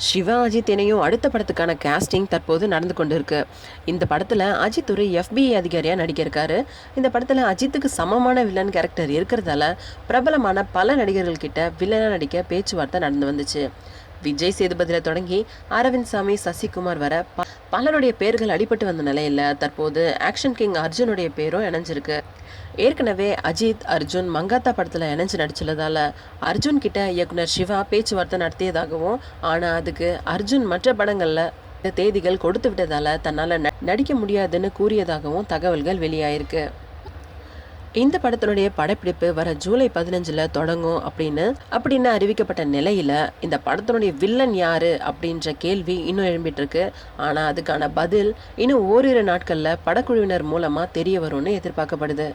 சிவா அஜித் இணையும் அடுத்த படத்துக்கான கேஸ்டிங் தற்போது நடந்து கொண்டு இருக்கு. இந்த படத்தில் அஜித் ஒரு FBI அதிகாரியாக நடிக்க இருக்காரு. இந்த படத்தில் அஜித்துக்கு சமமான வில்லன் கேரக்டர் இருக்கிறதால பிரபலமான பல நடிகர்கள் கிட்ட வில்லனாக நடிக்க பேச்சுவார்த்தை நடந்து வந்துச்சு. விஜய் சேதுபதியில் தொடங்கி அரவிந்த் சாமி, சசிகுமார் வர பலருடைய பேர்கள் அடிபட்டு வந்த நிலையில் தற்போது ஆக்ஷன் கிங் அர்ஜுனுடைய பேரும் இணைஞ்சிருக்கு. ஏற்கனவே அஜித், அர்ஜுன் மங்காத்தா படத்தில் இணைஞ்சு நடிச்சுள்ளதால அர்ஜுன் கிட்ட இயக்குனர் சிவா பேச்சுவார்த்தை நடத்தியதாகவும், ஆனால் அதுக்கு அர்ஜுன் மற்ற படங்களில் தேதிகள் கொடுத்து விட்டதால தன்னால் நடிக்க முடியாதுன்னு கூறியதாகவும் தகவல்கள் வெளியாயிருக்கு. இந்த படத்தினுடைய படப்பிடிப்பு வர ஜூலை 15 தொடங்கும் அப்படின்னு அறிவிக்கப்பட்ட நிலையில இந்த படத்தினுடைய வில்லன் யாரு அப்படின்ற கேள்வி இன்னும் எழும்பிட்டு இருக்கு. ஆனா அதுக்கான பதில் இன்னும் ஓரிரு நாட்கள்ல படக்குழுவினர் மூலமா தெரிய வரும்னு எதிர்பார்க்கப்படுது.